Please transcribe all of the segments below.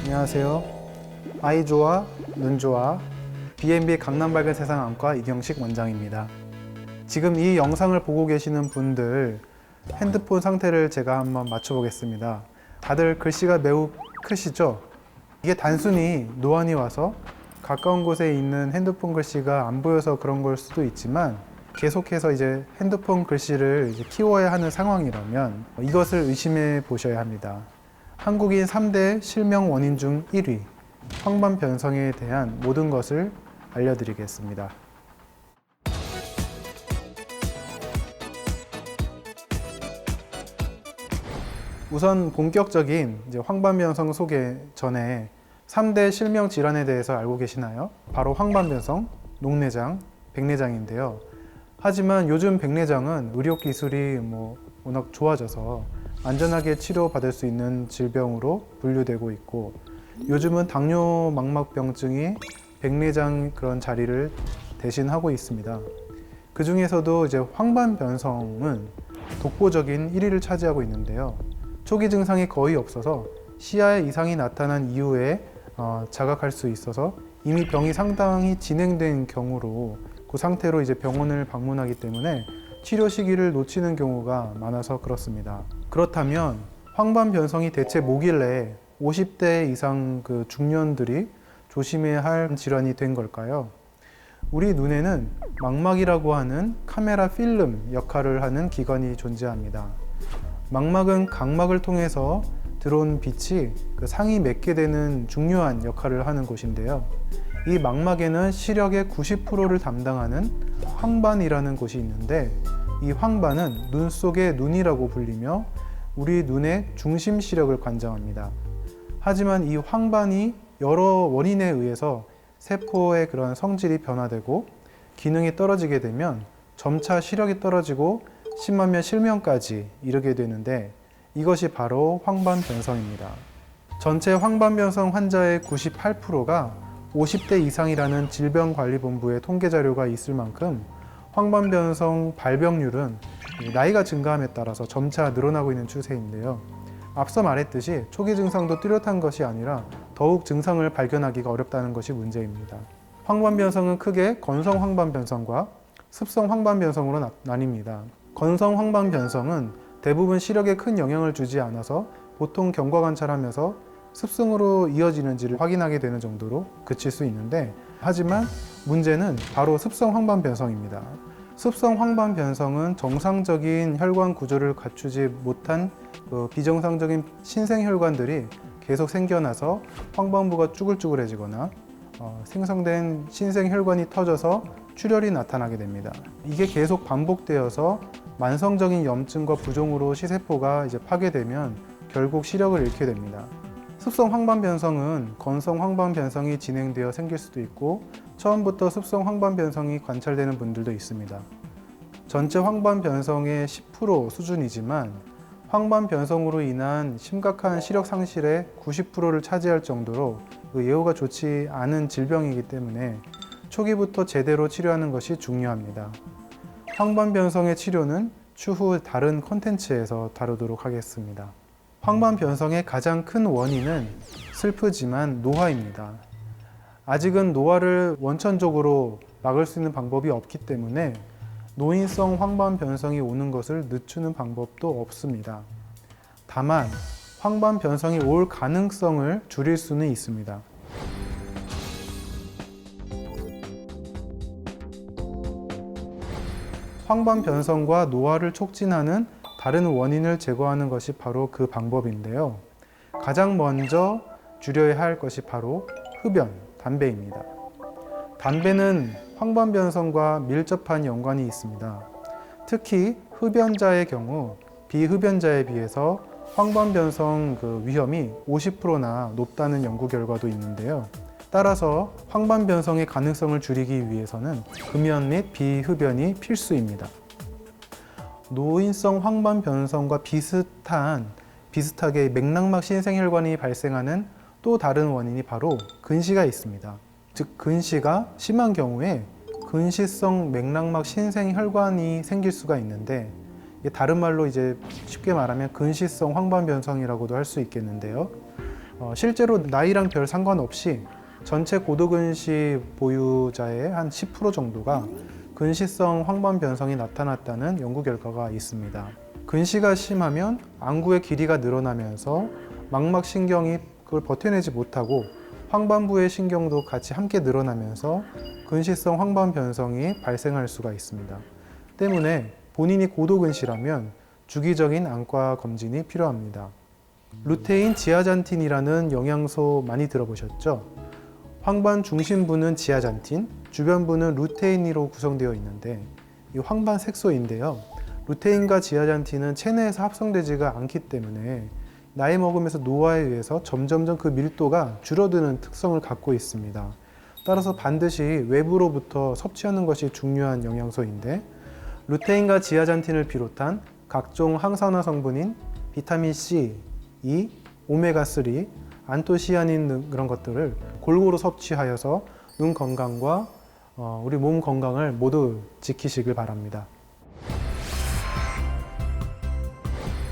안녕하세요. 아이 좋아, 눈 좋아, B&B 강남밝은 세상 안과 이경식 원장입니다. 지금 이 영상을 보고 계시는 분들 핸드폰 상태를 제가 한번 맞춰보겠습니다. 다들 글씨가 매우 크시죠? 이게 단순히 노안이 와서 가까운 곳에 있는 핸드폰 글씨가 안 보여서 그런 걸 수도 있지만 계속해서 이제 핸드폰 글씨를 키워야 하는 상황이라면 이것을 의심해 보셔야 합니다. 한국인 3대 실명 원인 중 1위, 황반 변성에 대한 모든 것을 알려드리겠습니다. 우선 본격적인 황반 변성 소개 전에 3대 실명 질환에 대해서 알고 계시나요? 바로 황반 변성, 녹내장, 백내장인데요. 하지만 요즘 백내장은 의료 기술이 워낙 좋아져서 안전하게 치료받을 수 있는 질병으로 분류되고 있고, 요즘은 당뇨 망막병증이 백내장 그런 자리를 대신하고 있습니다. 그 중에서도 이제 황반 변성은 독보적인 1위를 차지하고 있는데요. 초기 증상이 거의 없어서 시야에 이상이 나타난 이후에 자각할 수 있어서 이미 병이 상당히 진행된 경우로 그 상태로 이제 병원을 방문하기 때문에 치료 시기를 놓치는 경우가 많아서 그렇습니다. 그렇다면 황반 변성이 대체 뭐길래 50대 이상 그 중년들이 조심해야 할 질환이 된 걸까요? 우리 눈에는 망막이라고 하는 카메라 필름 역할을 하는 기관이 존재합니다. 망막은 각막을 통해서 들어온 빛이 그 상이 맺게 되는 중요한 역할을 하는 곳인데요. 이 망막에는 시력의 90%를 담당하는 황반이라는 곳이 있는데, 이 황반은 눈 속의 눈이라고 불리며 우리 눈의 중심 시력을 관장합니다. 하지만 이 황반이 여러 원인에 의해서 세포의 그런 성질이 변화되고 기능이 떨어지게 되면 점차 시력이 떨어지고 심하면 실명까지 이르게 되는데, 이것이 바로 황반 변성입니다. 전체 황반 변성 환자의 98%가 50대 이상이라는 질병관리본부의 통계 자료가 있을 만큼 황반 변성 발병률은 나이가 증가함에 따라서 점차 늘어나고 있는 추세인데요. 앞서 말했듯이 초기 증상도 뚜렷한 것이 아니라 더욱 증상을 발견하기가 어렵다는 것이 문제입니다. 황반 변성은 크게 건성 황반 변성과 습성 황반 변성으로 나뉩니다. 건성 황반 변성은 대부분 시력에 큰 영향을 주지 않아서 보통 경과관찰하면서 습성으로 이어지는지를 확인하게 되는 정도로 그칠 수 있는데, 하지만 문제는 바로 습성 황반 변성입니다. 습성 황반 변성은 정상적인 혈관 구조를 갖추지 못한 비정상적인 신생혈관들이 계속 생겨나서 황반부가 쭈글쭈글해지거나 생성된 신생혈관이 터져서 출혈이 나타나게 됩니다. 이게 계속 반복되어서 만성적인 염증과 부종으로 시세포가 이제 파괴되면 결국 시력을 잃게 됩니다. 습성 황반 변성은 건성 황반 변성이 진행되어 생길 수도 있고, 처음부터 습성 황반 변성이 관찰되는 분들도 있습니다. 전체 황반 변성의 10% 수준이지만 황반 변성으로 인한 심각한 시력 상실의 90%를 차지할 정도로 예후가 좋지 않은 질병이기 때문에 초기부터 제대로 치료하는 것이 중요합니다. 황반 변성의 치료는 추후 다른 콘텐츠에서 다루도록 하겠습니다. 황반 변성의 가장 큰 원인은 슬프지만 노화입니다. 아직은 노화를 원천적으로 막을 수 있는 방법이 없기 때문에 노인성 황반 변성이 오는 것을 늦추는 방법도 없습니다. 다만 황반 변성이 올 가능성을 줄일 수는 있습니다. 황반 변성과 노화를 촉진하는 다른 원인을 제거하는 것이 바로 그 방법인데요. 가장 먼저 줄여야 할 것이 바로 흡연, 담배입니다. 담배는 황반 변성과 밀접한 연관이 있습니다. 특히 흡연자의 경우 비흡연자에 비해서 황반 변성 위험이 50%나 높다는 연구 결과도 있는데요. 따라서 황반 변성의 가능성을 줄이기 위해서는 금연 및 비흡연이 필수입니다. 노인성 황반 변성과 비슷하게 맥락막 신생혈관이 발생하는 또 다른 원인이 바로 근시가 있습니다. 즉 근시가 심한 경우에 근시성 맥락막 신생혈관이 생길 수가 있는데, 다른 말로 이제 쉽게 말하면 근시성 황반 변성이라고도 할 수 있겠는데요. 실제로 나이랑 별 상관없이 전체 고도근시 보유자의 한 10% 정도가 근시성 황반 변성이 나타났다는 연구 결과가 있습니다. 근시가 심하면 안구의 길이가 늘어나면서 망막신경이 그걸 버텨내지 못하고 황반부의 신경도 같이 함께 늘어나면서 근시성 황반 변성이 발생할 수가 있습니다. 때문에 본인이 고도근시라면 주기적인 안과 검진이 필요합니다. 루테인 지아잔틴이라는 영양소 많이 들어보셨죠? 황반 중심부는 지아잔틴, 주변부는 루테인으로 구성되어 있는데 이 황반 색소인데요. 루테인과 지아잔틴은 체내에서 합성되지가 않기 때문에 나이 먹으면서 노화에 의해서 점점점 그 밀도가 줄어드는 특성을 갖고 있습니다. 따라서 반드시 외부로부터 섭취하는 것이 중요한 영양소인데 루테인과 지아잔틴을 비롯한 각종 항산화 성분인 비타민 C, E, 오메가3, 안토시아닌 등 그런 것들을 골고루 섭취하여서 눈 건강과 우리 몸 건강을 모두 지키시길 바랍니다.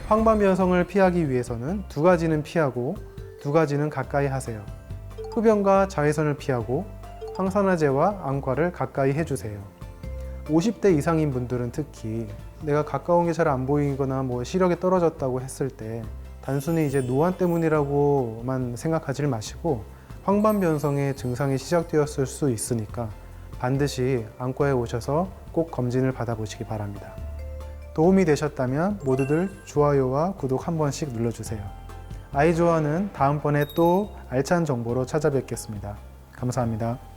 황반 변성을 피하기 위해서는 두 가지는 피하고 두 가지는 가까이 하세요. 흡연과 자외선을 피하고 항산화제와 안과를 가까이 해주세요. 50대 이상인 분들은 특히 내가 가까운 게 잘 안 보이거나 시력이 떨어졌다고 했을 때 단순히 이제 노안 때문이라고만 생각하지 마시고 황반 변성의 증상이 시작되었을 수 있으니까 반드시 안과에 오셔서 꼭 검진을 받아보시기 바랍니다. 도움이 되셨다면 모두들 좋아요와 구독 한 번씩 눌러주세요. 아이조아는 다음번에 또 알찬 정보로 찾아뵙겠습니다. 감사합니다.